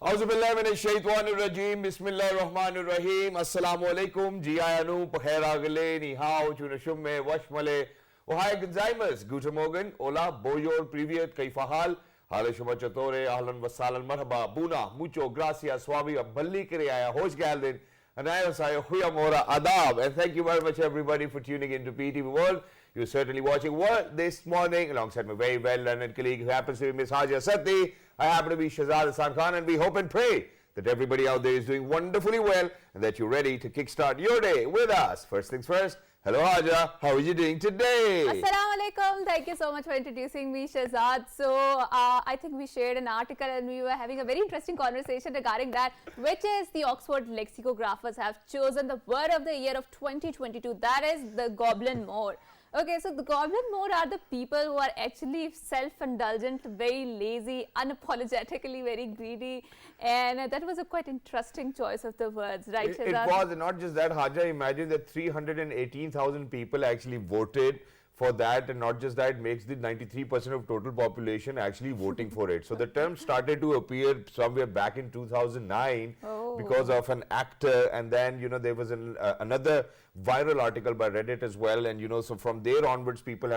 Auzubillahiminash-shaytanir-rajeem. Bismillahir-rahmanir-rahim. Assalamu-alaikum. Jiayanu, Paheragale, Nihao, Chunashumme, Washmale, Ohai Gonzaimas, Guten Morgen, Ola, Boyor, Privyet, Kaifahal, Hale Shuma Chatore, Ahlan Wasalan, Marhaba, Buna, Mucho, Gracias, Swami, Balli Kriya, Hosh Galdin, and I say, Huyamora, Adab. And thank you very much, everybody, for tuning in to PTV World. You're certainly watching World this morning alongside my very well-learned colleague who happens to be Ms. Haja Sati. I happen to be Shahzad Hassan Khan, and we hope and pray that everybody out there is doing wonderfully well and that you're ready to kickstart your day with us. First things first, hello Haja, how are you doing today? Assalamu alaikum. Thank you so much for introducing me, Shahzad. So, I think we shared an article and we were having a very interesting conversation regarding that, which is the Oxford lexicographers have chosen the word of the year of 2022. That is the goblin mode. Okay, so the goblin mode are the people who are actually self-indulgent, very lazy, unapologetically very greedy, and that was a quite interesting choice of the words, right, Shahzad? It was, and not just that, Haja, imagine that 318,000 people actually voted for that, and not just that, it makes the 93% of total population actually voting for it. So the term started to appear somewhere back in 2009 because of an actor, and then, you know, there was another viral article by Reddit as well, and, you know, so from there onwards, people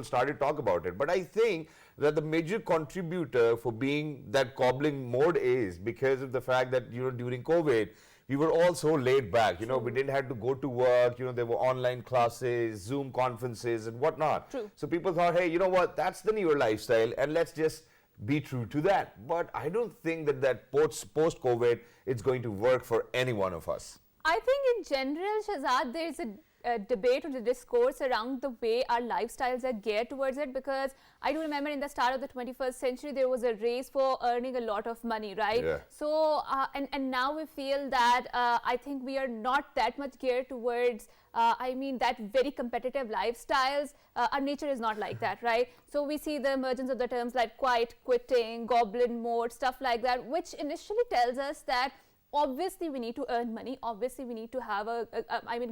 started to talk about it. But I think that the major contributor for being that goblin mode is because of the fact that, you know, during COVID, we were all so laid back, you know, we didn't have to go to work, you know, there were online classes, Zoom conferences and whatnot. True. So people thought, hey, you know what, that's the newer lifestyle and let's just be true to that. But I don't think that post-COVID, it's going to work for any one of us. I think in general, Shahzad, there is a debate or the discourse around the way our lifestyles are geared towards it, because I do remember in the start of the 21st century there was a race for earning a lot of money, right? Yeah. So and now we feel that I think we are not that much geared towards that very competitive lifestyles. Our nature is not like that, right? So we see the emergence of the terms like quiet quitting, goblin mode, stuff like that, which initially tells us that obviously we need to earn money, obviously we need to have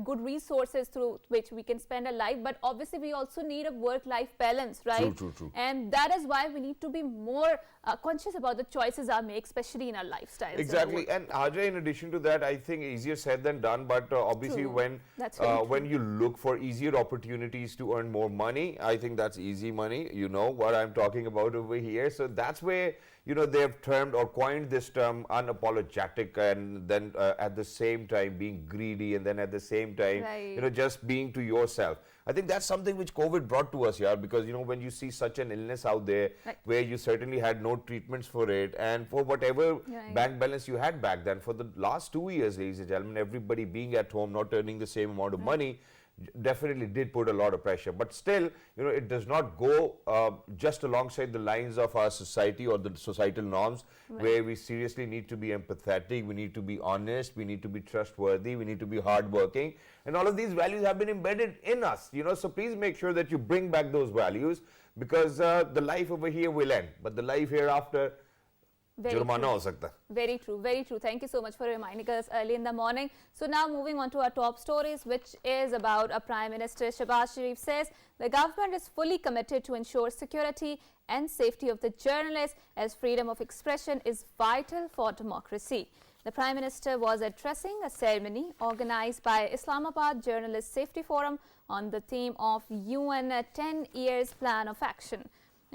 good resources through which we can spend a life, but obviously we also need a work-life balance, right? True. And that is why we need to be more conscious about the choices I make, especially in our lifestyles. Exactly. And Haja, in addition to that, I think easier said than done, but obviously when you look for easier opportunities to earn more money, I think that's easy money, you know what I'm talking about over here. So that's where, you know, they've termed or coined this term unapologetic, and then at the same time being greedy, and then at the same time, you know, just being to yourself. I think that's something which COVID brought to us, because, you know, when you see such an illness out there where you certainly had no treatments for it, and for whatever bank balance you had back then, for the last 2 years, ladies and gentlemen, everybody being at home, not earning the same amount of money, definitely did put a lot of pressure. But still, you know, it does not go just alongside the lines of our society or the societal norms, where we seriously need to be empathetic, we need to be honest, we need to be trustworthy, we need to be hardworking, and all of these values have been embedded in us, you know. So please make sure that you bring back those values, because the life over here will end, but the life hereafter, very true, very true. Thank you so much for reminding us early in the morning. So now moving on to our top stories, which is about our Prime Minister. Shehbaz Sharif says the government is fully committed to ensure security and safety of the journalists, as freedom of expression is vital for democracy. The Prime Minister was addressing a ceremony organized by Islamabad Journalist Safety Forum on the theme of UN 10 Years Plan of Action.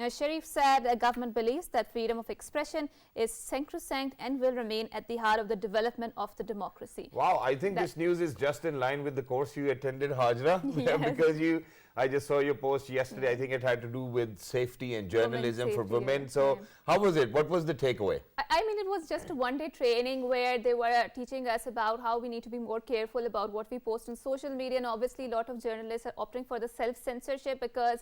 Sharif said the government believes that freedom of expression is sacrosanct and will remain at the heart of the development of the democracy. Wow, I think this news is just in line with the course you attended, Hajra, because I just saw your post yesterday. I think it had to do with safety and journalism for women. So how was it? What was the takeaway? I mean, it was just a one-day training where they were teaching us about how we need to be more careful about what we post on social media, and obviously a lot of journalists are opting for the self-censorship, because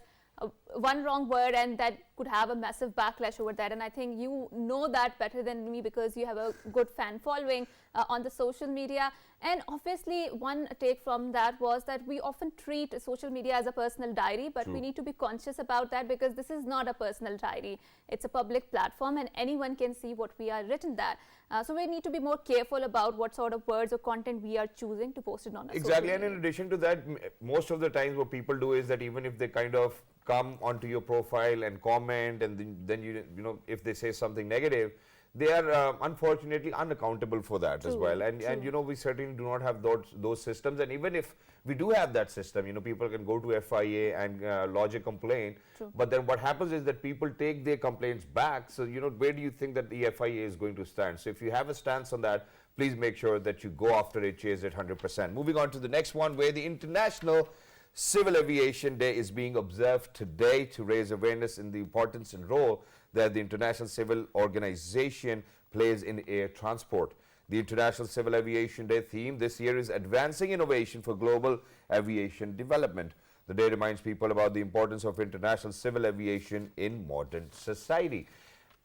one wrong word and that could have a massive backlash over that. And I think you know that better than me, because you have a good fan following on the social media. And obviously one take from that was that we often treat social media as a personal diary, but we need to be conscious about that, because this is not a personal diary. It's a public platform and anyone can see what we are written there. So we need to be more careful about what sort of words or content we are choosing to post it on. Exactly. And in addition to that, most of the times what people do is that even if they kind of come onto your profile and comment, and then you know, if they say something negative, they are unfortunately unaccountable for that as well. And you know, we certainly do not have those systems. And even if we do have that system, you know, people can go to FIA and lodge a complaint. But then what happens is that people take their complaints back. So, you know, where do you think that the FIA is going to stand? So if you have a stance on that, please make sure that you go after it, chase it 100%. Moving on to the next one, where the International Civil Aviation Day is being observed today to raise awareness in the importance and role that the International Civil Organization plays in air transport. The International Civil Aviation Day theme this year is Advancing Innovation for Global Aviation Development. The day reminds people about the importance of international civil aviation in modern society.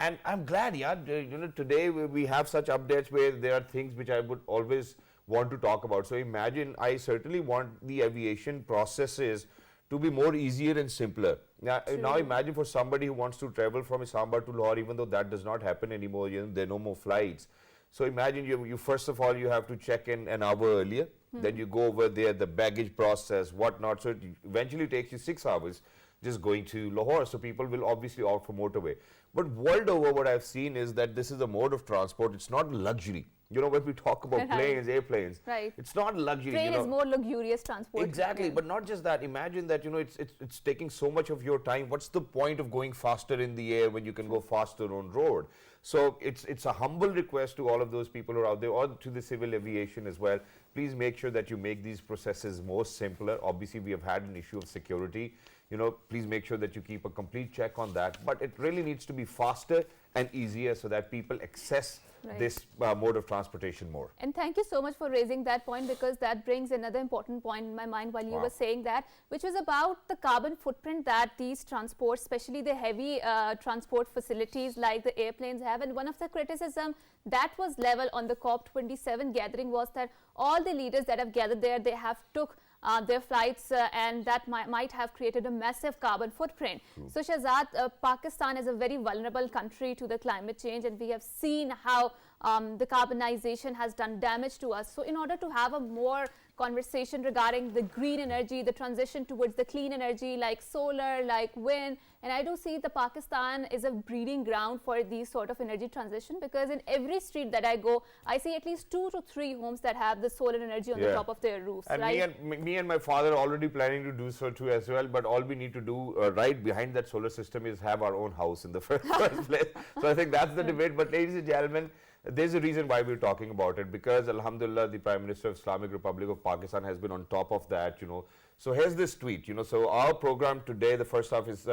And I'm glad, yeah, you know, today we have such updates where there are things which I would always want to talk about. So imagine, I certainly want the aviation processes to be more easier and simpler. Now imagine for somebody who wants to travel from Islamabad to Lahore, even though that does not happen anymore, you know, there are no more flights. So imagine you first of all, you have to check in an hour earlier, then you go over there, the baggage process, whatnot. So it eventually takes you 6 hours just going to Lahore. So people will obviously opt for motorway. But world over, what I've seen is that this is a mode of transport. It's not luxury. You know, when we talk about planes, airplanes, it's not luxury. Train is more luxurious transport. Exactly, but not just that. Imagine that, you know, it's taking so much of your time. What's the point of going faster in the air when you can go faster on road? So it's a humble request to all of those people who are out there, or to the civil aviation as well. Please make sure that you make these processes more simpler. Obviously, we have had an issue of security. You know, please make sure that you keep a complete check on that. But it really needs to be faster and easier so that people access this mode of transportation more. And thank you so much for raising that point, because that brings another important point in my mind while you were saying that, which was about the carbon footprint that these transports, especially the heavy transport facilities like the airplanes have. And one of the criticism that was leveled on the COP27 gathering was that all the leaders that have gathered there, they have took their flights and that might have created a massive carbon footprint. So Shahzad, Pakistan is a very vulnerable country to the climate change, and we have seen how the carbonization has done damage to us. So in order to have a more conversation regarding the green energy, the transition towards the clean energy like solar, like wind, and I do see the Pakistan is a breeding ground for these sort of energy transition, because in every street that I go, I see at least 2 to 3 homes that have the solar energy on the top of their roofs. And me and my father are already planning to do so too as well, but all we need to do right behind that solar system is have our own house in the first place. So I think that's the debate. But ladies and gentlemen, there's a reason why we're talking about it, because Alhamdulillah, the Prime Minister of Islamic Republic of Pakistan has been on top of that, you know. So here's this tweet, you know. So our program today, the first half is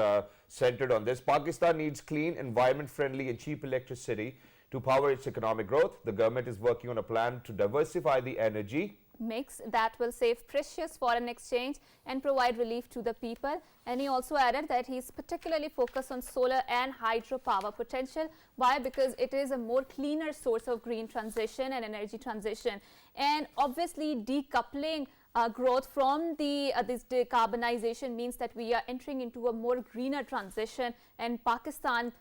centered on this. Pakistan needs clean, environment-friendly and cheap electricity to power its economic growth. The government is working on a plan to diversify the energy mix that will save precious foreign exchange and provide relief to the people. And he also added that he's particularly focused on solar and hydropower potential. Why? Because it is a more cleaner source of green transition and energy transition. And obviously decoupling growth from this decarbonization means that we are entering into a more greener transition, and Pakistan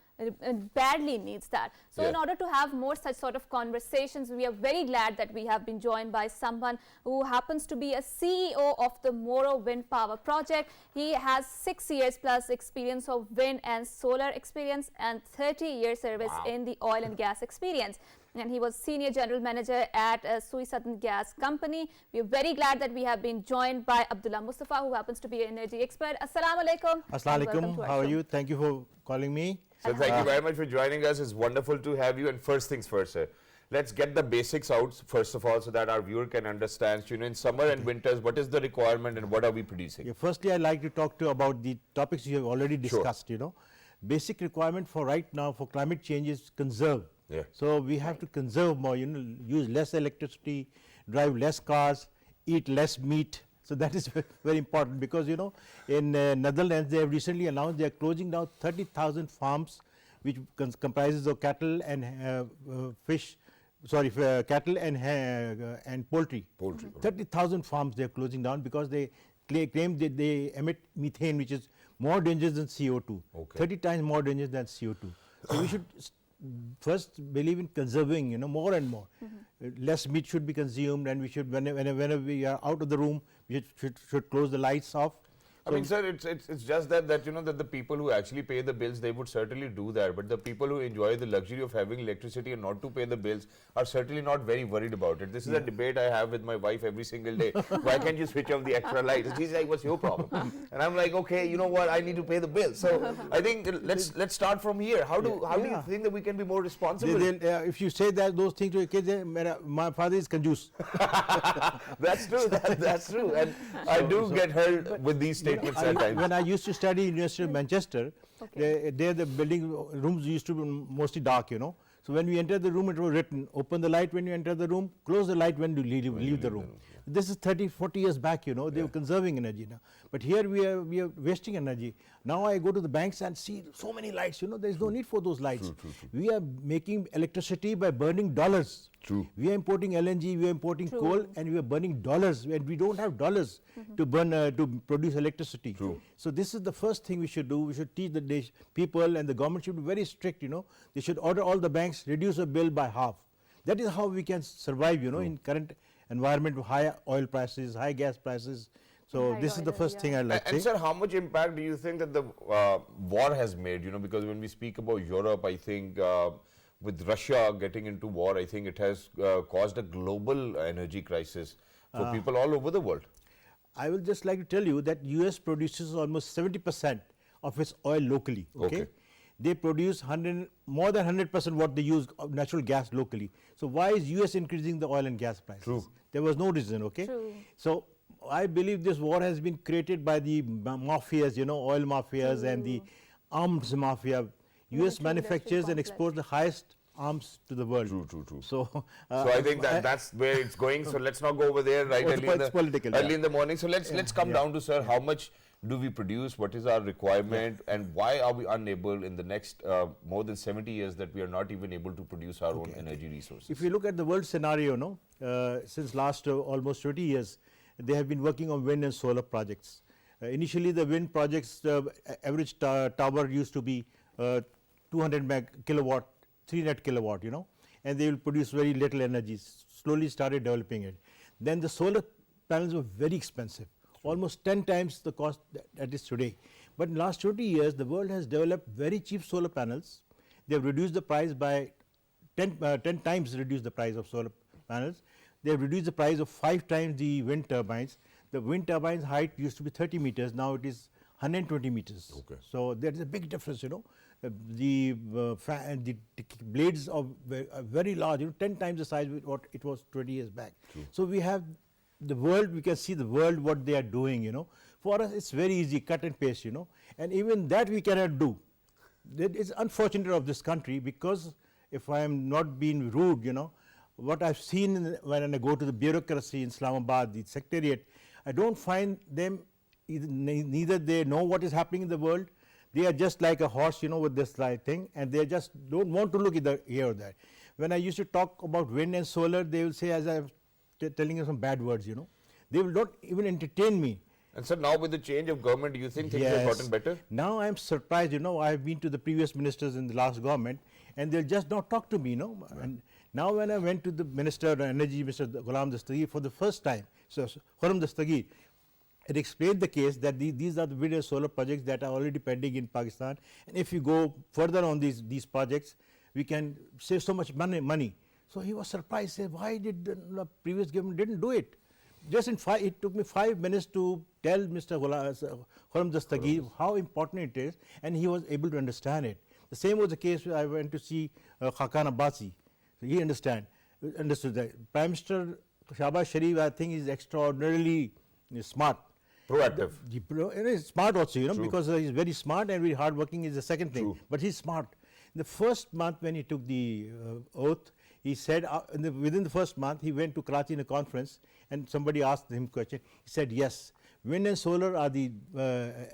badly needs that. So in order to have more such sort of conversations, we are very glad that we have been joined by someone who happens to be a CEO of the Moro Wind Power Project. He has 6 years plus experience of wind and solar experience and 30-year service in the oil and gas experience. And he was Senior General Manager at Sui Southern Gas Company. We are very glad that we have been joined by Abdullah Mustafa, who happens to be an energy expert. Assalamu alaikum. Assalamu alaikum. How are you? Thank you for calling me. So thank you very much for joining us. It's wonderful to have you. And first things first, sir. Let's get the basics out first of all, so that our viewer can understand, you know, in summer and winters, what is the requirement and what are we producing? Yeah, firstly, I'd like to talk to you about the topics you have already discussed, you know. Basic requirement for right now for climate change is conserve. So we have to conserve more, you know, use less electricity, drive less cars, eat less meat. So that is very important, because, you know, in Netherlands, they have recently announced they are closing down 30,000 farms, which comprises of cattle and cattle and poultry. 30,000 farms they are closing down because they claim that they emit methane, which is more dangerous than CO2, 30 times more dangerous than CO2. So we should first believe in conserving, you know, more and more. Less meat should be consumed, and we should, whenever we are out of the room, we should close the lights off. I mean, sir, it's just that you know that the people who actually pay the bills, they would certainly do that. But the people who enjoy the luxury of having electricity and not to pay the bills are certainly not very worried about it. This is a debate I have with my wife every single day. Why can't you switch off the extra lights? She's like, what's your problem? And I'm like, okay, you know what? I need to pay the bill. So I think let's start from here. How do you think that we can be more responsible? If you say that those things to your kids, my father is conjuice. That's true. That's true. And I do get hurt with these statements at times. When I used to study in University of Manchester, there the building rooms used to be mostly dark, you know. So when we entered the room, it was written, open the light when you enter the room, close the light when you leave the room. This is 30, 40 years back, you know, they were conserving energy now. But here we are wasting energy. Now I go to the banks and see so many lights, you know, there is no need for those lights. True. We are making electricity by burning dollars. True. We are importing LNG, we are importing coal, and we are burning dollars, and we don't have dollars to burn to produce electricity. True. So this is the first thing we should do. We should teach the people, and the government should be very strict, you know. They should order all the banks, reduce the bill by half. That is how we can survive, you know, in current environment with high oil prices, high gas prices. So this is the first thing I'd like to say. And sir, how much impact do you think that the war has made, you know, because when we speak about Europe, I think with Russia getting into war, I think it has caused a global energy crisis for people all over the world. I will just like to tell you that US produces almost 70% of its oil locally. Okay. They produce more than 100% what they use of natural gas locally. So why is US increasing the oil and gas prices? True. There was no reason, okay? True. So I believe this war has been created by the mafias, you know, oil mafias and the arms mafia. US manufactures and exports the highest arms to the world. True. So I think that's where it's going. So let's not go over there right early in the morning. So let's come down to, sir, how much do we produce? What is our requirement? And why are we unable in the next more than 70 years that we are not even able to produce our own energy resources? If you look at the world scenario, no, since last almost 20 years, they have been working on wind and solar projects. Initially, the wind projects, average tower used to be 200 kilowatt, 3 net kilowatt, you know, and they will produce very little energy. Slowly started developing it. Then the solar panels were very expensive, almost 10 times the cost that is today. But in the last 20 years, the world has developed very cheap solar panels. They have reduced the price by 10 times reduced the price of solar panels. They have reduced the price of 5 times the wind turbines. The wind turbines height used to be 30 meters, now it is 120 meters. Okay. So there is a big difference, you know. The blades are very large, you know, 10 times the size of what it was 20 years back. True. So we have the world, we can see the world, what they are doing, you know. For us, it's very easy, cut and paste, you know. And even that we cannot do. It's unfortunate of this country, because if I am not being rude, you know, what I've seen when I go to the bureaucracy in Islamabad, the secretariat, I don't find them, neither they know what is happening in the world. They are just like a horse, you know, with this thing, and they just don't want to look either here or there. When I used to talk about wind and solar, they will say, as I'm telling you some bad words, you know. They will not even entertain me. And so now with the change of government, do you think things have gotten better? Now I'm surprised, you know, I've been to the previous ministers in the last government, and they'll just not talk to me, you know. Right. And now when I went to the Minister of Energy, Mr. Ghulam Dastagir, for the first time, so Khuram Dastagir, it explained the case that these are the wind and solar projects that are already pending in Pakistan, and if you go further on these projects, we can save so much money. So he was surprised, said, why did the previous government didn't do it? Just it took me 5 minutes to tell Mr. Khuram Dastagir how important it is, and he was able to understand it. The same was the case when I went to see Khakan Abbasi. So he understood that. Prime Minister Shahbaz Sharif, I think, is extraordinarily smart. Proactive. He's smart also, you know, because he's very smart and very hardworking is the second thing. But he's smart. The first month when he took the oath, he said, within the first month, he went to Karachi in a conference, and somebody asked him a question. He said, yes, wind and solar are the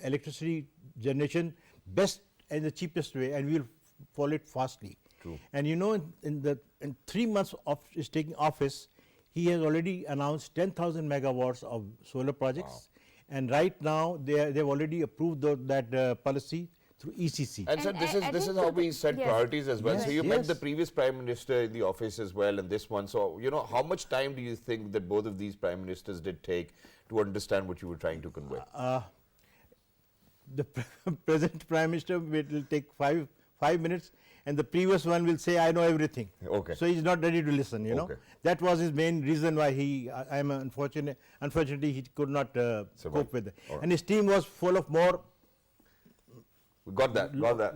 electricity generation best and the cheapest way, and we will follow it fastly. True. And you know, in 3 months of his taking office, he has already announced 10,000 megawatts of solar projects. Wow. And right now, they've already approved that policy through ECC. And so this is how we set priorities as well. Yes, so you met the previous Prime Minister in the office as well, and this one. So, you know, how much time do you think that both of these Prime Ministers did take to understand what you were trying to convey? the present Prime Minister will take five minutes, and the previous one will say, I know everything. Okay. So he's not ready to listen, you know. Okay. That was his main reason why unfortunately he could not cope with it. Right. And his team was full of more got that.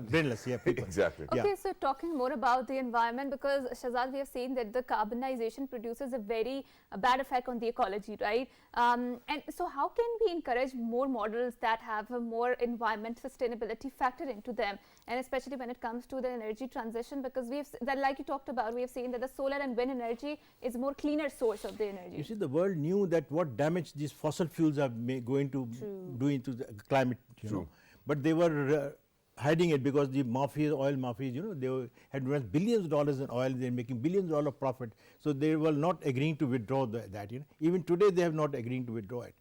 brainless, yeah, people. Exactly. Okay, Yeah. so talking more about the environment, because Shahzad, we have seen that the carbonization produces a very bad effect on the ecology, right? And so how can we encourage more models that have a more environment sustainability factor into them, and especially when it comes to the energy transition, because we have that, like you talked about, we have seen that the solar and wind energy is a more cleaner source of the energy. You see, the world knew that what damage these fossil fuels are going to do into the climate, you know. But they were hiding it because the mafias, oil mafias, you know, they had invested billions of dollars in oil, they're making billions of dollars of profit. So they were not agreeing to withdraw that, you know. Even today they have not agreeing to withdraw it.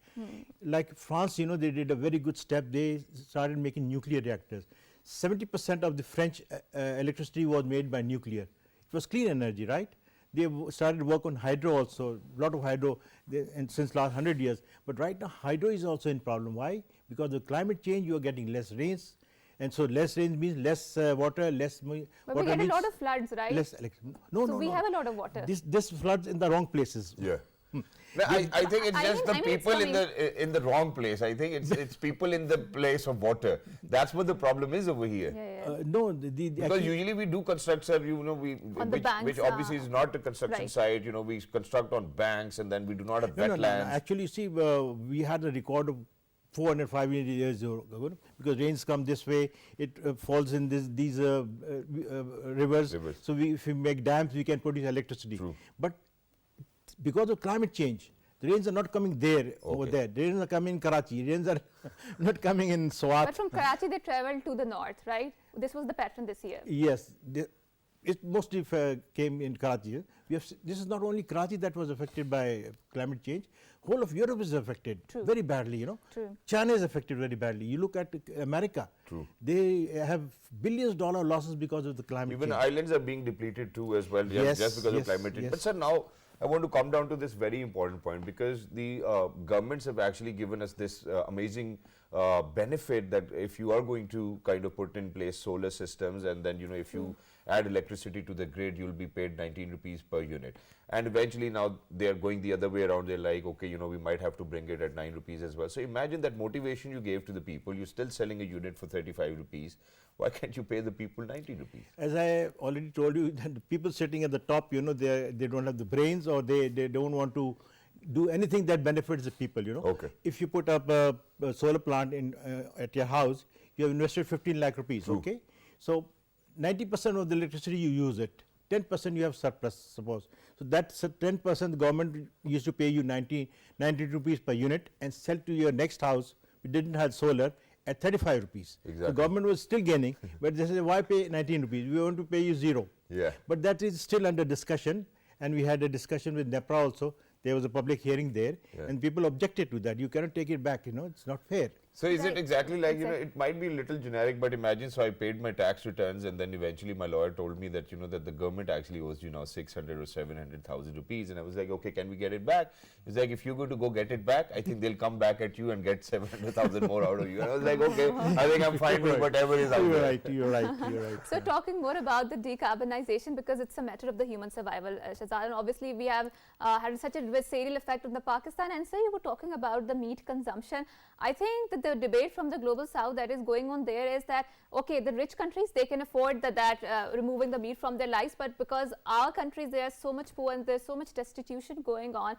Like France, you know, they did a very good step. They started making nuclear reactors. 70% of the French electricity was made by nuclear. It was clean energy, right? They started work on hydro also, a lot of hydro and since last 100 years. But right now hydro is also in problem. Why? Because of climate change, you are getting less rains. And so less rain means less water, less But water we get a means lot of floods, right? less electricity. No, so no, we no. have a lot of water. This floods in the wrong places. Yeah. No, I think it's just the people in the wrong place. I think it's people in the place of water. That's what the problem is over here. No, because usually we do construct, sir, you know, which obviously is not a construction site. You know, we construct on banks, and then we do not have wetlands. No. Actually, see, we had a record of 405 years ago, because rains come this way, it falls in these rivers. So if we make dams, we can produce electricity. True. But because of climate change, the rains are not coming there, over there. The rains are coming in Karachi. Rains are not coming in Swat. But from Karachi, they traveled to the north, right? This was the pattern this year. Yes. It mostly came in Karachi. This is not only Karachi that was affected by climate change. Whole of Europe is affected very badly, you know. China is affected very badly. You look at America. They have billions of dollar losses because of the climate change. Even islands are being depleted too as well, just because of climate change. But sir, now I want to come down to this very important point, because the governments have actually given us this amazing benefit that if you are going to kind of put in place solar systems, and then, you know, if you add electricity to the grid, you'll be paid 19 rupees per unit. And eventually now they are going the other way around. They're like, okay, you know, we might have to bring it at 9 rupees as well. So imagine that motivation you gave to the people. You're still selling a unit for 35 rupees. Why can't you pay the people 90 rupees? As I already told you, that the people sitting at the top, you know, they don't have the brains, or they don't want to do anything that benefits the people, you know. Okay. If you put up a solar plant in at your house, you have invested 15 lakh rupees, okay? So 90% of the electricity you use it, 10% you have surplus, suppose. So that's 10% the government used to pay you 90 rupees per unit and sell to your next house, which didn't have solar, at 35 rupees. Exactly. The government was still gaining, but they said, why pay 19 rupees? We want to pay you 0. Yeah. But that is still under discussion, and we had a discussion with NEPRA also. There was a public hearing there, and people objected to that. You cannot take it back, you know, it's not fair. So is it exactly like, you know, it might be a little generic, but imagine, so I paid my tax returns, and then eventually my lawyer told me that, you know, that the government actually owes you now 600 or 700,000 rupees. And I was like, okay, can we get it back? He's like, if you're going to go get it back, I think they'll come back at you and get 700,000 more out of you. And I was like, okay, I think I'm fine with whatever is out there. You're right. So talking more about the decarbonization, because it's a matter of the human survival, Shahzad, and obviously we have had such a serial effect on the Pakistan. And so you were talking about the meat consumption. I think that the debate from the global south that is going on there is that, okay, the rich countries, they can afford that removing the meat from their lives, but because our countries, they are so much poor and there's so much destitution going on,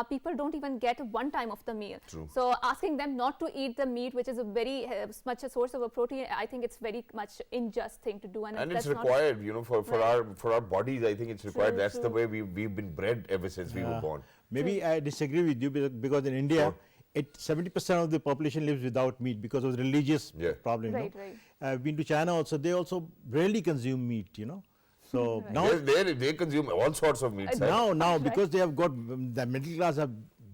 people don't even get one time of the meal. So asking them not to eat the meat, which is a very much a source of a protein, I think it's very much unjust thing to do. And it's required, you know, for our bodies. I think it's required. That's the way we've been bred ever since we were born. Maybe I disagree with you, because in India, 70% of the population lives without meat because of the religious problem. Right. I've been to China also. They also rarely consume meat, you know. So now they consume all sorts of meat. Now because they have got, the middle class have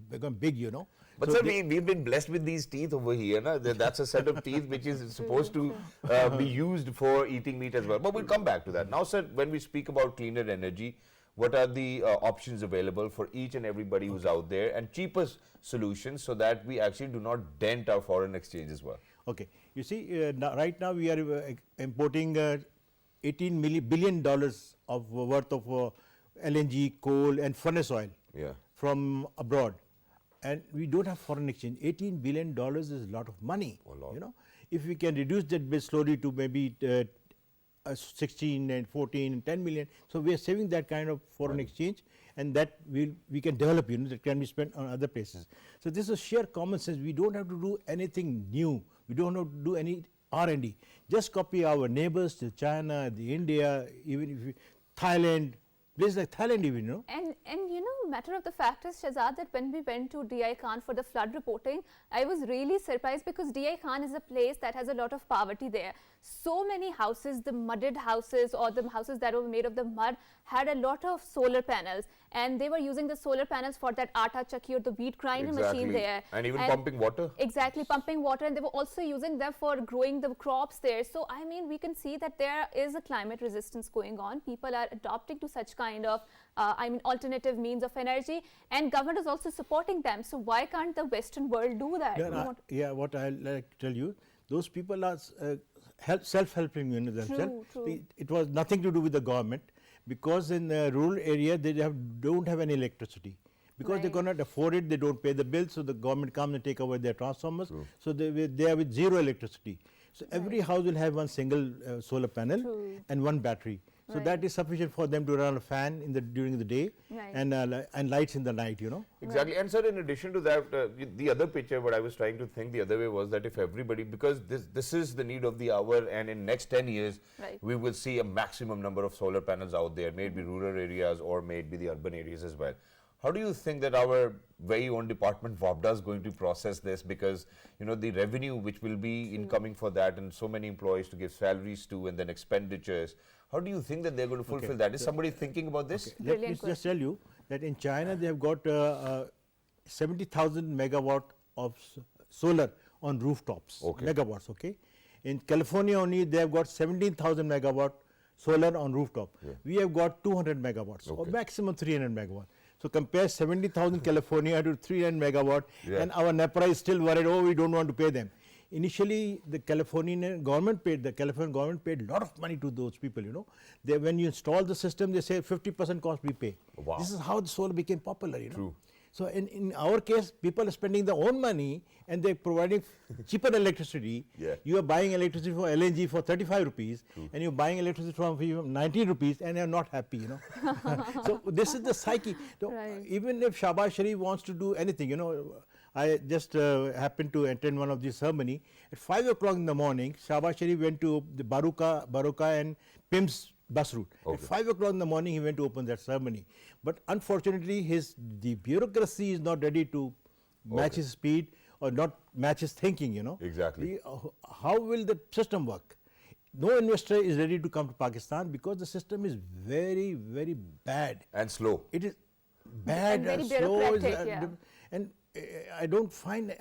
become big, you know. But so sir, we've been blessed with these teeth over here. Na? That's a set of teeth which is supposed to be used for eating meat as well. But we'll come back to that. Now, sir, when we speak about cleaner energy, what are the options available for each and everybody who's out there, and cheapest solutions, so that we actually do not dent our foreign exchange as well? Okay. You see, right now we are importing $18 billion of worth of LNG, coal and furnace oil from abroad, and we don't have foreign exchange. $18 billion is a lot of money. You know, if we can reduce that bit slowly to maybe 16 and 14 and 10 million, so we are saving that kind of foreign exchange, and that we can develop, you know, that can be spent on other places. So this is sheer common sense. We don't have to do anything new. We don't have to do any R&D. Just copy our neighbors, the China, the India, even if we, Thailand, places like Thailand even, you know. And you know, matter of the fact is, Shahzad, that when we went to DI Khan for the flood reporting, I was really surprised because DI Khan is a place that has a lot of poverty there. So many houses, the mudded houses or the houses that were made of the mud, had a lot of solar panels, and they were using the solar panels for that atta chakki or the wheat grinding machine there. And even pumping water. Exactly, pumping water, and they were also using them for growing the crops there. So, I mean, we can see that there is a climate resistance going on. People are adopting to such kind of, alternative means of energy, and government is also supporting them. So, why can't the Western world do that? Yeah, what I like to tell you, those people are self-helping themselves. It was nothing to do with the government, because in the rural area they don't have any electricity. Because they cannot afford it, they don't pay the bills, so the government comes and take over their transformers. So they are with zero electricity. So every house will have one single solar panel and one battery. So that is sufficient for them to run a fan during the day and lights in the night, you know. Exactly. And sir, in addition to that, the other picture, what I was trying to think the other way was that if everybody, because this is the need of the hour, and in next 10 years, we will see a maximum number of solar panels out there, maybe rural areas or maybe the urban areas as well. How do you think that our very own department, WAPDA, is going to process this? Because, you know, the revenue which will be incoming for that, and so many employees to give salaries to, and then expenditures, how do you think that they're going to fulfill that? Is somebody thinking about this? Let me just tell you that in China they have got 70,000 megawatt of solar on rooftops, megawatts, okay? In California only they have got 17,000 megawatt solar on rooftop. We have got 200 megawatts, or maximum 300 megawatt. So compare 70,000 California to 300 megawatt, and our NEPRA is still worried, oh, we don't want to pay them. Initially, the Californian government paid a lot of money to those people, you know. When you install the system, they say 50% cost we pay. Wow. This is how the solar became popular, you know. So in our case, people are spending their own money and they're providing cheaper electricity. You are buying electricity for LNG for 35 rupees and you're buying electricity from 19 rupees and you're not happy, you know. So this is the psyche. So even if Shahbaz Sharif wants to do anything, you know, I just happened to attend one of these ceremony. At 5 o'clock in the morning, Shahbaz Sharif went to the Baroka and PIMS bus route. At 5 o'clock in the morning, he went to open that ceremony. But unfortunately, the bureaucracy is not ready to match his speed or not match his thinking, you know. Exactly. How will the system work? No investor is ready to come to Pakistan because the system is very, very bad. And slow. It is bad and slow. And I don't find,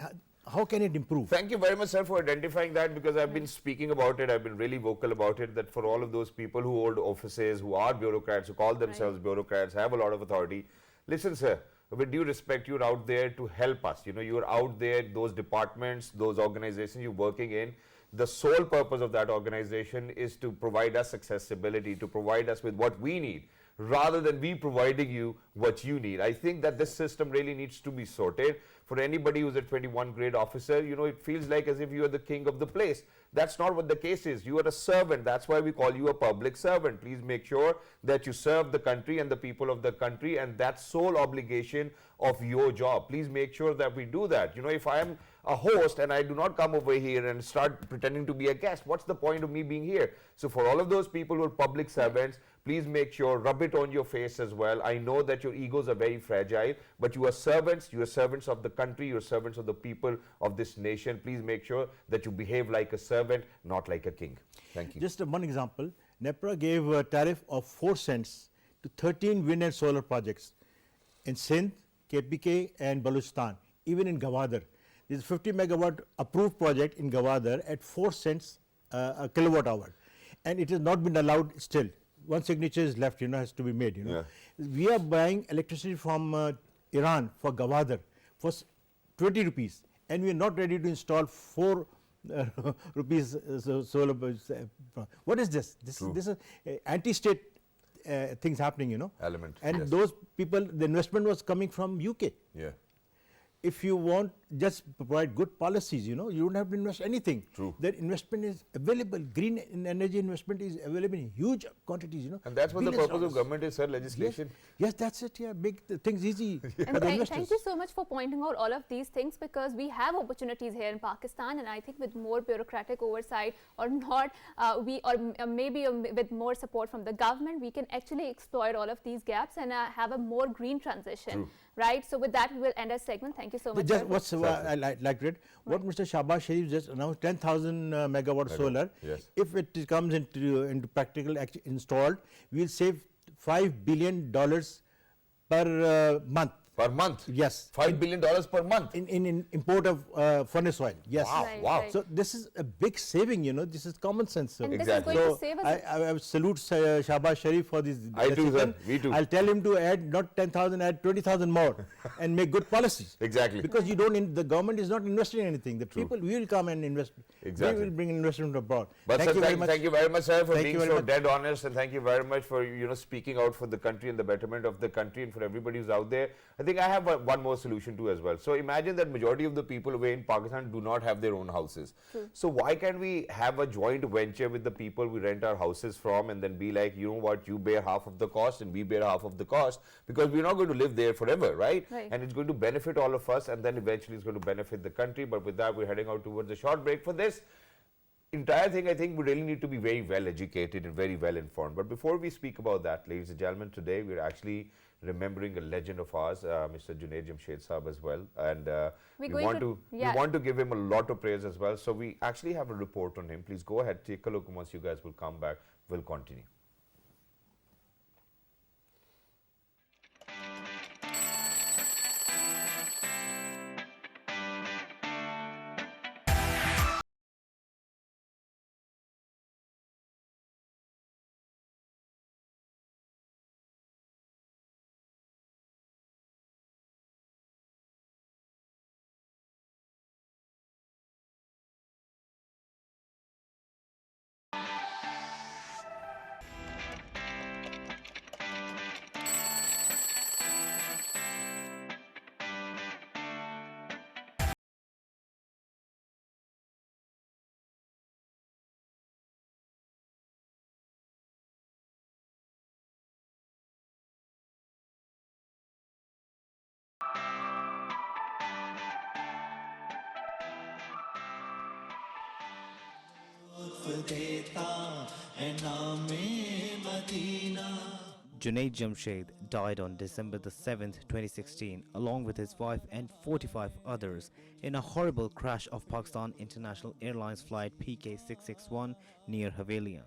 how can it improve? Thank you very much, sir, for identifying that, because I've been speaking about it, I've been really vocal about it, that for all of those people who hold offices, who are bureaucrats, who call themselves bureaucrats, have a lot of authority. Listen, sir, with due respect, you're out there to help us. You know, you're out there, those departments, those organizations you're working in, the sole purpose of that organization is to provide us accessibility, to provide us with what we need, rather than we providing you what you need. I think that this system really needs to be sorted. For anybody who's a 21 grade officer, you know, it feels like as if you are the king of the place. That's not what the case is. You are a servant. That's why we call you a public servant. Please make sure that you serve the country and the people of the country, and that's sole obligation of your job. Please make sure that we do that. You know, if I am a host and I do not come over here and start pretending to be a guest, what's the point of me being here? So for all of those people who are public servants, please make sure, rub it on your face as well. I know that your egos are very fragile, but you are servants of the country, you are servants of the people of this nation. Please make sure that you behave like a servant, not like a king. Thank you. Just one example, NEPRA gave a tariff of 4 cents to 13 wind and solar projects in Sindh, KPK and Balochistan, even in Gawadar. There is a 50 megawatt approved project in Gawadar at 4 cents a kilowatt hour, and it has not been allowed still. One signature is left, you know, has to be made, you know. We are buying electricity from Iran for Gawadar for 20 rupees, and we are not ready to install 4 rupees solar. What is this? This is anti-state things happening, you know. Element. And yes. those people, the investment was coming from UK. Yeah. If you want just provide good policies, you know, you don't have to invest anything. True. That investment is available. Green energy investment is available in huge quantities, you know. And that's what the purpose of government is, sir, legislation. Yes, that's it. Yeah, make the things easy. And thank you so much for pointing out all of these things, because we have opportunities here in Pakistan, and I think with more bureaucratic oversight or not, maybe with more support from the government, we can actually exploit all of these gaps and have a more green transition. True. Right. So with that, we will end our segment. Thank you so much. Just what's I like read what Mr. Shahbaz Sharif just announced, 10,000 megawatt solar. Yes. If it comes into practical installed, we'll save $5 billion per month. Per month? Yes. $5 billion per month? In import of furnace oil. Yes. Wow. Right, wow. right. So this is a big saving, you know. This is common sense. And Exactly. this is going to save us. I salute Shahbaz Sharif for this. I too, decision. sir. Me too. I'll tell him to add not 10,000, add 20,000 more and make good policies. Exactly. Because you don't, the government is not investing in anything. The people will come and invest. Exactly. They will bring investment abroad. But thank sir, you very much. thank you very much, sir, for Thank being you very so much. dead honest, and thank you very much for, you know, speaking out for the country and the betterment of the country and for everybody who's out there. I think I have one more solution too as well. So imagine that majority of the people away in Pakistan do not have their own houses. True. So why can't we have a joint venture with the people we rent our houses from, and then be like, you know what, you bear half of the cost and we bear half of the cost, because we're not going to live there forever, right? And it's going to benefit all of us, and then eventually it's going to benefit the country. But with that, we're heading out towards a short break. For this entire thing, I think we really need to be very well educated and very well informed. But before we speak about that, ladies and gentlemen, today we're actually remembering a legend of ours, Mr. Junaid Jamshed Saab as well, and we want to give him a lot of praise as well. So we actually have a report on him. Please go ahead, take a look, and once you guys will come back, we'll continue. Junaid Jamshed died on December the 7th, 2016, along with his wife and 45 others in a horrible crash of Pakistan International Airlines flight PK661 near Havelia.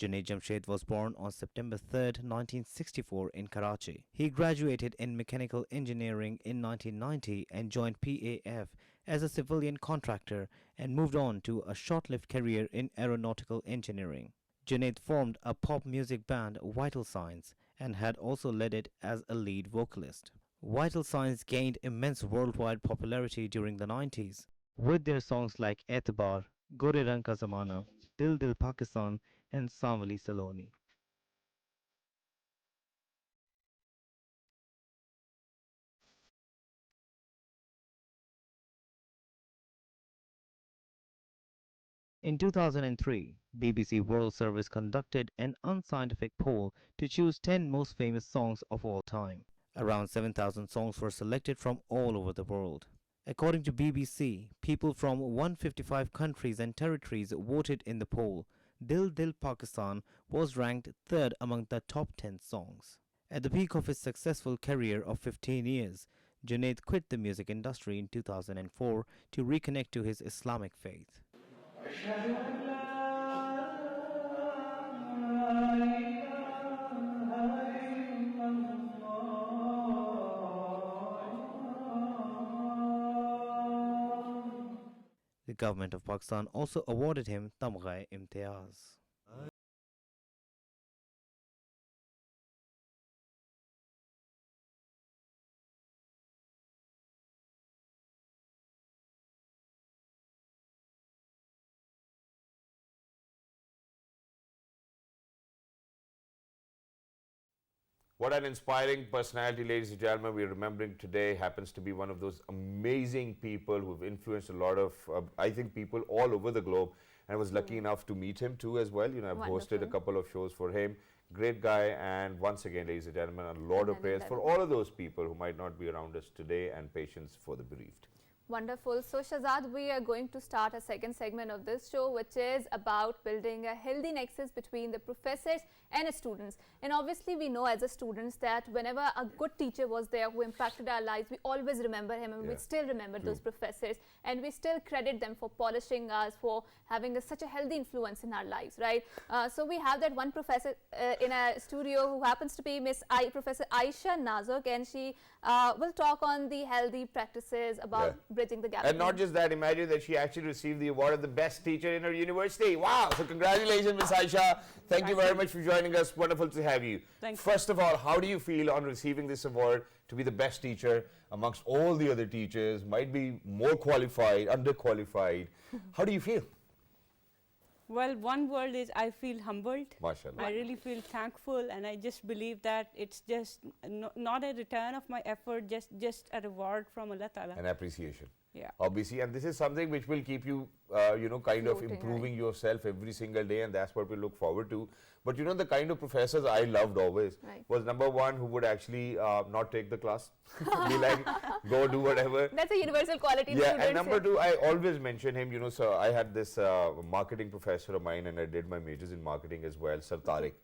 Junaid Jamshed was born on September 3rd, 1964 in Karachi. He graduated in mechanical engineering in 1990 and joined PAF as a civilian contractor and moved on to a short-lived career in aeronautical engineering. Junaid formed a pop music band, Vital Signs, and had also led it as a lead vocalist. Vital Signs gained immense worldwide popularity during the 90s, with their songs like Etebar, Gore Rang Ka Zamana, Dil Dil Pakistan, and Sanwali Saloni. In 2003, BBC World Service conducted an unscientific poll to choose 10 most famous songs of all time. Around 7,000 songs were selected from all over the world. According to BBC, people from 155 countries and territories voted in the poll. Dil Dil Pakistan was ranked third among the top 10 songs. At the peak of his successful career of 15 years, Junaid quit the music industry in 2004 to reconnect to his Islamic faith. The government of Pakistan also awarded him Tamgha-e-Imtiaz. What an inspiring personality, ladies and gentlemen. We're remembering today happens to be one of those amazing people who've influenced a lot of, I think, people all over the globe. And I was lucky enough to meet him too as well. You know, I've hosted a couple of shows for him. Great guy. And once again, ladies and gentlemen, a lot of prayers for all of those people who might not be around us today, and patience for the bereaved. Wonderful. So Shahzad, we are going to start a second segment of this show, which is about building a healthy nexus between the professors and the students. And obviously we know as a students that whenever a good teacher was there who impacted our lives, we always remember him, and we still remember those professors, and we still credit them for polishing us, for having such a healthy influence in our lives, right? So we have that one professor in our studio who happens to be Professor Aisha Nazok, and she will talk on the healthy practices about bridging the gap. And not just that, imagine that she actually received the award of the best teacher in her university. Wow! So congratulations, Ms. Aisha. Thank you very much for joining us. Wonderful to have you. First of all, how do you feel on receiving this award to be the best teacher amongst all the other teachers? Might be more qualified, underqualified. How do you feel? Well, one word is I feel humbled. MashaAllah. I really feel thankful, and I just believe that it's just not a return of my effort, just a reward from Allah Ta'ala. An appreciation. Yeah. Obviously, and this is something which will keep you, you know, kind of improving yourself every single day, and that's what we look forward to. But you know, the kind of professors I loved always was number one, who would actually not take the class, be like, go do whatever. That's a universal quality. Yeah, and number two, I always mention him, you know, so I had this marketing professor of mine, and I did my majors in marketing as well, Sir Tariq.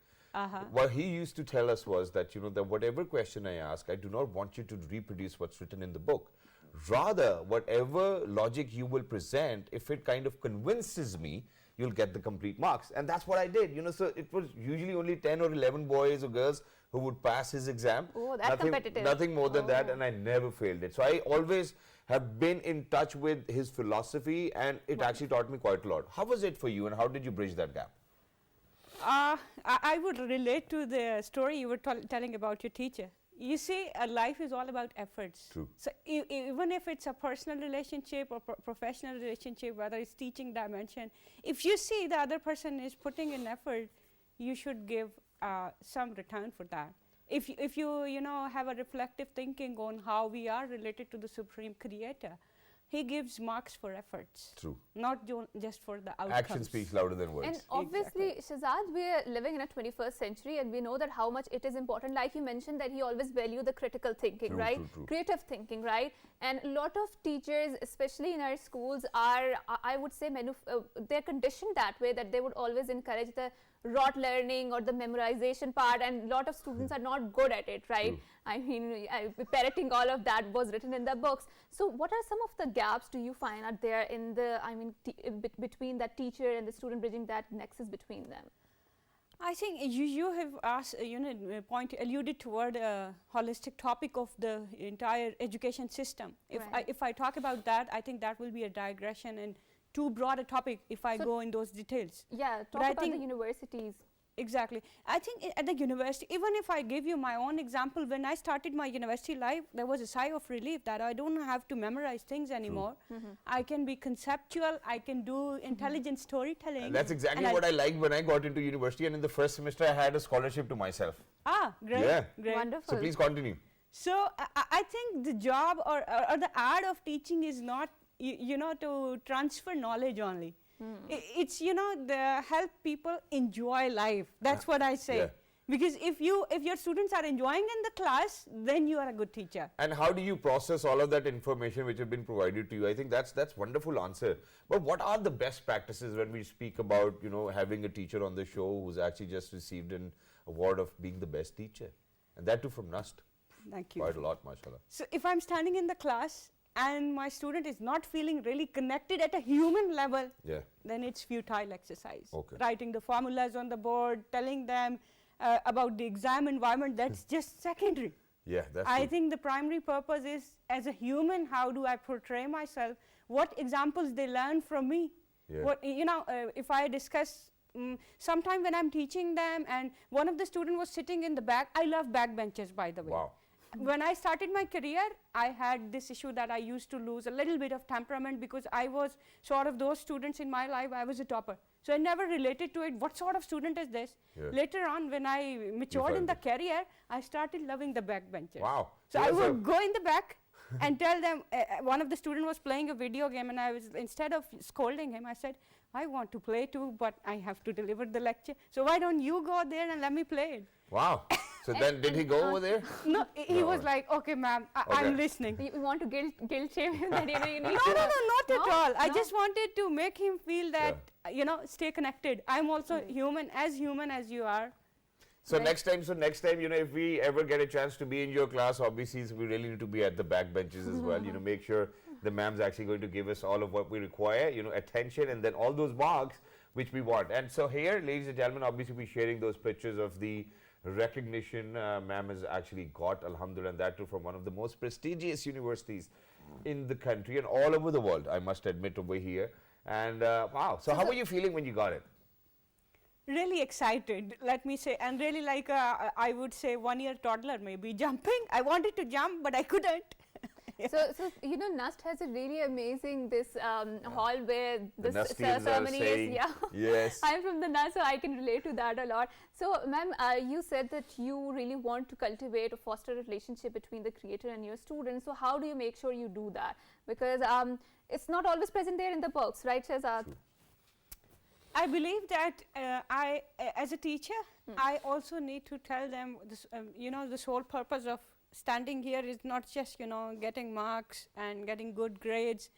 What he used to tell us was that, you know, that whatever question I ask, I do not want you to reproduce what's written in the book. Rather, whatever logic you will present, if it kind of convinces me, you'll get the complete marks. And that's what I did, you know, so it was usually only 10 or 11 boys or girls who would pass his exam. Oh, that's competitive. Nothing more than that, and I never failed it. So I always have been in touch with his philosophy, and it actually taught me quite a lot. How was it for you, and how did you bridge that gap? I would relate to the story you were telling about your teacher. You see, life is all about efforts. True. So even if it's a personal relationship or professional relationship, whether it's teaching dimension, if you see the other person is putting in effort, you should give some return for that. If you know, have a reflective thinking on how we are related to the Supreme Creator, he gives marks for efforts. True. Not just for the outcomes. Action speaks louder than words. And obviously, Shahzad, we are living in a 21st century, and we know that how much it is important. Like you mentioned, that he always valued the critical thinking, right? True. Creative thinking, right? And a lot of teachers, especially in our schools, are, I would say, they're conditioned that way, that they would always encourage the rote learning or the memorization part, and a lot of students are not good at it, right? True. I mean, parroting all of that was written in the books. So what are some of the gaps do you find out there in the, I mean, between that teacher and the student, bridging that nexus between them? I think you have asked, alluded toward a holistic topic of the entire education system. If I talk about that, I think that will be a digression and too broad a topic if I go in those details. Yeah, talk about the universities. Exactly. I think at the university, even if I give you my own example, when I started my university life, there was a sigh of relief that I don't have to memorize things anymore. I can be conceptual, I can do intelligent storytelling. And that's exactly what I liked when I got into university, and in the first semester I had a scholarship to myself. Ah, great. Yeah. Great. Wonderful. So please continue. So I think the job or the art of teaching is not, to transfer knowledge only. It's, the help people enjoy life. That's what I say. Yeah. Because if your students are enjoying in the class, then you are a good teacher. And how do you process all of that information which have been provided to you? I think that's wonderful answer. But what are the best practices when we speak about, having a teacher on the show who's actually just received an award of being the best teacher? And that too from NUST. Thank you. Quite a lot, mashallah. So if I'm standing in the class and my student is not feeling really connected at a human level, then it's futile exercise. Okay. Writing the formulas on the board, telling them about the exam environment, that's just secondary. Yeah, that's I true. think the primary purpose is, as a human, how do I portray myself? What examples they learn from me? Yeah. What, if I discuss, sometime when I'm teaching them and one of the students was sitting in the back, I love backbenchers, by the way. Wow. When I started my career, I had this issue that I used to lose a little bit of temperament because I was sort of those students in my life, I was a topper. So I never related to it. What sort of student is this? Yeah. Later on, when I matured in the career, I started loving the backbenchers. Wow. So I would go in the back and tell them, one of the students was playing a video game, and I was, instead of scolding him, I said, I want to play too, but I have to deliver the lecture. So why don't you go there and let me play it? Wow. So then did he go over there? No, he was like, okay, ma'am, I'm listening. You want to guilt shame him that you need No, not at all. I just wanted to make him feel that, stay connected. I'm also human as you are. So next time, if we ever get a chance to be in your class, obviously we really need to be at the back benches as well. Make sure the ma'am's actually going to give us all of what we require, attention, and then all those marks which we want. And so here, ladies and gentlemen, obviously we're sharing those pictures of the recognition ma'am has actually got, alhamdulillah, and that too from one of the most prestigious universities in the country and all over the world, I must admit, over here. And wow, so how were you feeling when you got it? Really excited, let me say, and really like I would say 1-year toddler maybe jumping. I wanted to jump, but I couldn't. So NUST has a really amazing hall where the ceremony is. Yeah. Yes. I'm from the NUST, so I can relate to that a lot. So, ma'am, you said that you really want to cultivate or foster a relationship between the creator and your students. So, how do you make sure you do that? Because it's not always present there in the books, right, Shehzad? I believe that I, as a teacher, I also need to tell them this, the sole purpose of standing here is not just, getting marks and getting good grades.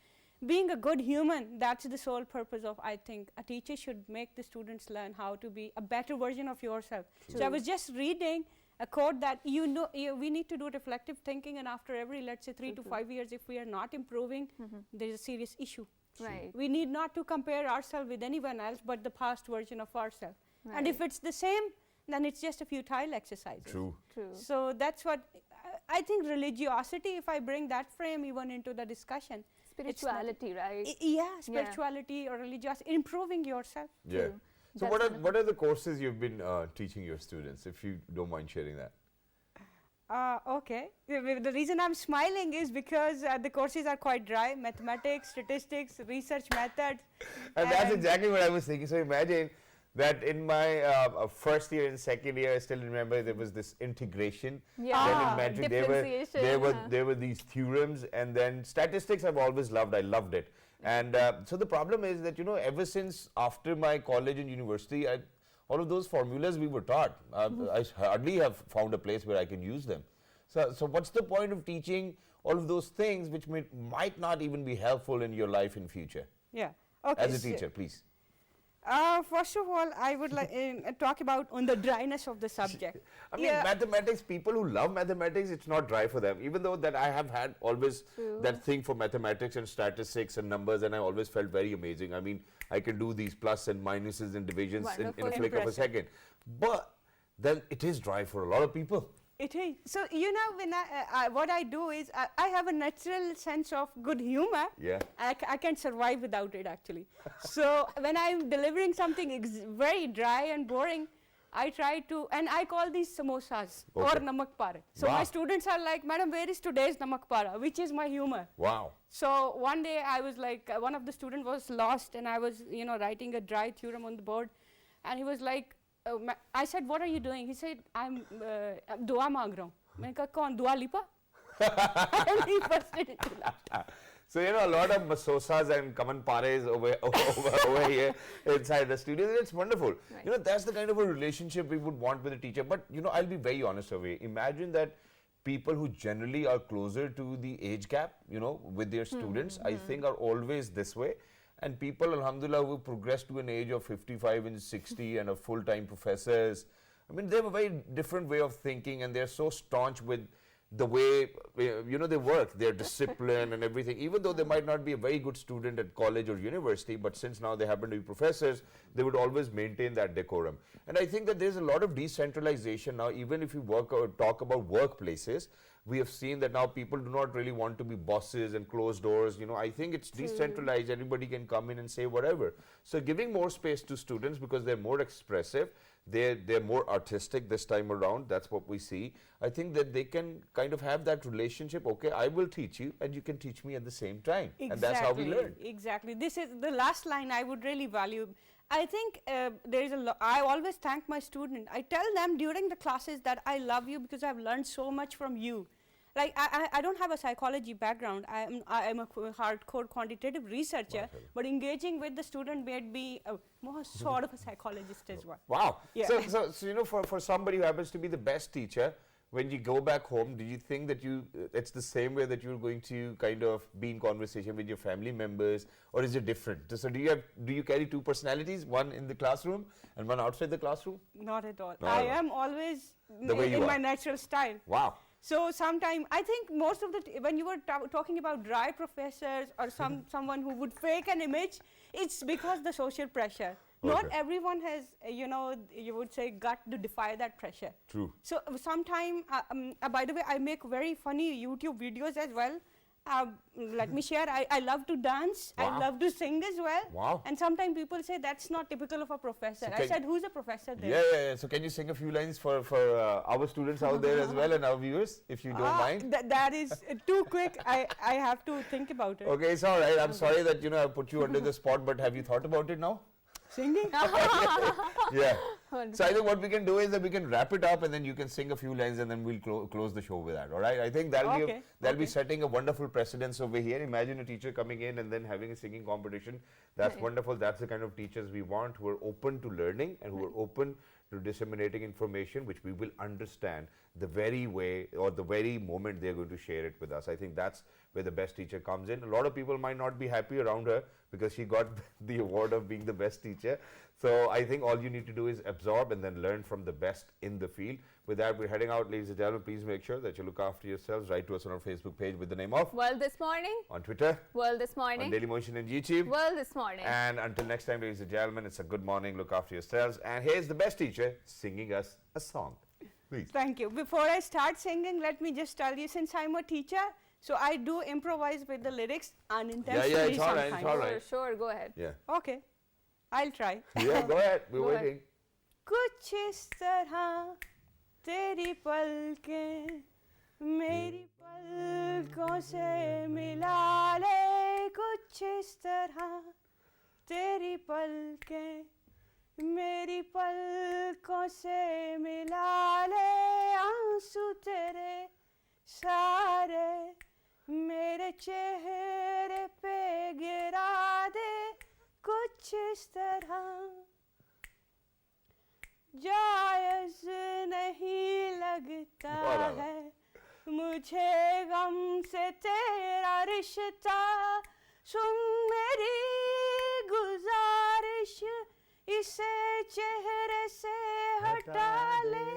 Being a good human, that's the sole purpose of, I think, a teacher should make the students learn how to be a better version of yourself. True. So I was just reading a quote that, we need to do reflective thinking, and after every, let's say, 3 to 5 years, if we are not improving, there's a serious issue. Right. We need not to compare ourselves with anyone else but the past version of ourselves. Right. And if it's the same, then it's just a futile exercise. True. So that's what I think religiosity, if I bring that frame even into the discussion. Spirituality, right? Spirituality or religiosity, improving yourself. Yeah. Too. So what are the courses you've been teaching your students, if you don't mind sharing that? Okay. The reason I'm smiling is because the courses are quite dry: mathematics, statistics, research methods. And that's exactly what I was thinking. So imagine that in my first year and second year, I still remember there was this integration. Yeah. Then in matric, there were these theorems, and then statistics I've always loved. I loved it. And so the problem is that, ever since after my college and university, all of those formulas we were taught, I hardly have found a place where I can use them. So what's the point of teaching all of those things which might not even be helpful in your life in future? Yeah. Okay. As a teacher, please. First of all, I would like talk about on the dryness of the subject. I mean, mathematics, people who love mathematics, it's not dry for them. Even though that I have had always that thing for mathematics and statistics and numbers, and I always felt very amazing. I mean, I can do these plus and minuses and divisions in a flick of a second. But then it is dry for a lot of people. It is. So, when what I do is, I have a natural sense of good humor. Yeah. I can't survive without it, actually. So, when I'm delivering something very dry and boring, I try to, and I call these samosas or namak para. So, my students are like, Madam, where is today's namak para? Which is my humor. Wow. So, one day I was like, one of the students was lost, and I was, writing a dry theorem on the board, and he was like, I said, what are you doing? He said, I'm dua maang raha hu. Maine kaha, kaun? Dua lipa? And he busted into laughter. So, a lot of masosas and kaman pares over here inside the studio. It's wonderful. Right. That's the kind of a relationship we would want with a teacher. But, I'll be very honest away. Imagine that people who generally are closer to the age gap, with their students, I think are always this way. And people, alhamdulillah, who progress to an age of 55 and 60 and are full-time professors, I mean, they have a very different way of thinking, and they're so staunch with the way, they work, their discipline and everything. Even though they might not be a very good student at college or university, but since now they happen to be professors, they would always maintain that decorum. And I think that there's a lot of decentralization now, even if you talk about workplaces. We have seen that now people do not really want to be bosses and closed doors. I think it's decentralized. Anybody can come in and say whatever. So giving more space to students because they're more expressive, they're more artistic this time around. That's what we see. I think that they can kind of have that relationship. Okay, I will teach you and you can teach me at the same time. Exactly. And that's how we learn. Exactly. This is the last line I would really value. I think there is I always thank my student. I tell them during the classes that I love you because I've learned so much from you. Like I don't have a psychology background. I am a hardcore quantitative researcher, but engaging with the student made me more sort of a psychologist as well. Wow. Yeah. So you know, for somebody who happens to be the best teacher, when you go back home, do you think that it's the same way that you're going to kind of be in conversation with your family members, or is it different? So do you carry two personalities, one in the classroom and one outside the classroom? Not at all. No, I no. am always The way you in are. my natural style. Wow. So sometimes I think most of the when you were talking about dry professors or someone who would fake an image, it's because the social pressure. Not everyone has, you know, you would say gut to defy that pressure. True. So sometimes, by the way, I make very funny YouTube videos as well. Let me share. I love to dance. Wow. I love to sing as well. Wow. And sometimes people say that's not typical of a professor. So I said, who's a professor there? Yeah. So can you sing a few lines for our students out there as well and our viewers, if you don't mind? That is too quick. I have to think about it. Okay, it's all right. I'm sorry that I put you under the spot, but have you thought about it now? Singing? Yeah. So I think what we can do is that we can wrap it up and then you can sing a few lines and then we'll close the show with that. All right. I think that'll be setting a wonderful precedence over here. Imagine a teacher coming in and then having a singing competition. That's wonderful. That's the kind of teachers we want, who are open to learning and who are open to disseminating information which we will understand the very way or the very moment they're going to share it with us. I think that's where the best teacher comes in. A lot of people might not be happy around her because she got the award of being the best teacher. So I think all you need to do is absorb and then learn from the best in the field. With that, we're heading out, ladies and gentlemen. Please make sure that you look after yourselves. Write to us on our Facebook page with the name of World This Morning. On Twitter. World This Morning. On Daily Motion and YouTube. World This Morning. And until next time, ladies and gentlemen, it's a good morning. Look after yourselves. And here's the best teacher singing us a song. Please. Thank you. Before I start singing, let me just tell you, since I'm a teacher, so I do improvise with the lyrics unintentionally Yeah, it's all right, sometimes. it's all right. Sure, go ahead. Yeah. Okay, I'll try. Yeah, go ahead. We're Go ahead. waiting. कुछ इस तरह तेरी पलकें मेरी पलकों से मिला ले, कुछ इस तरह तेरी पलकें मेरी पलकों से मिला ले, आंसू तेरे सारे मेरे चेहरे पे गिरा दे, कुछ इस तरह जायज़ नहीं लगता है मुझे गम से तेरा रिश्ता, सुन मेरी गुजारिश इसे चेहरे से हटा ले.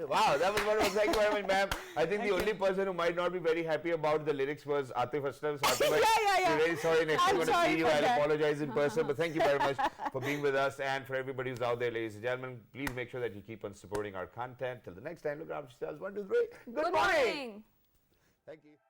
Wow, that was wonderful. Thank you very much, ma'am. I think the only person who might not be very happy about the lyrics was Atif Aslam. So Atif, Yeah. we're very sorry. Next time I'm we're going to sorry see you. for I'll that. apologize in person. But thank you very much for being with us. And for everybody who's out there, ladies and gentlemen, please make sure that you keep on supporting our content. Till the next time, look after yourselves. 1, 2, 3. Good morning. morning. Thank you.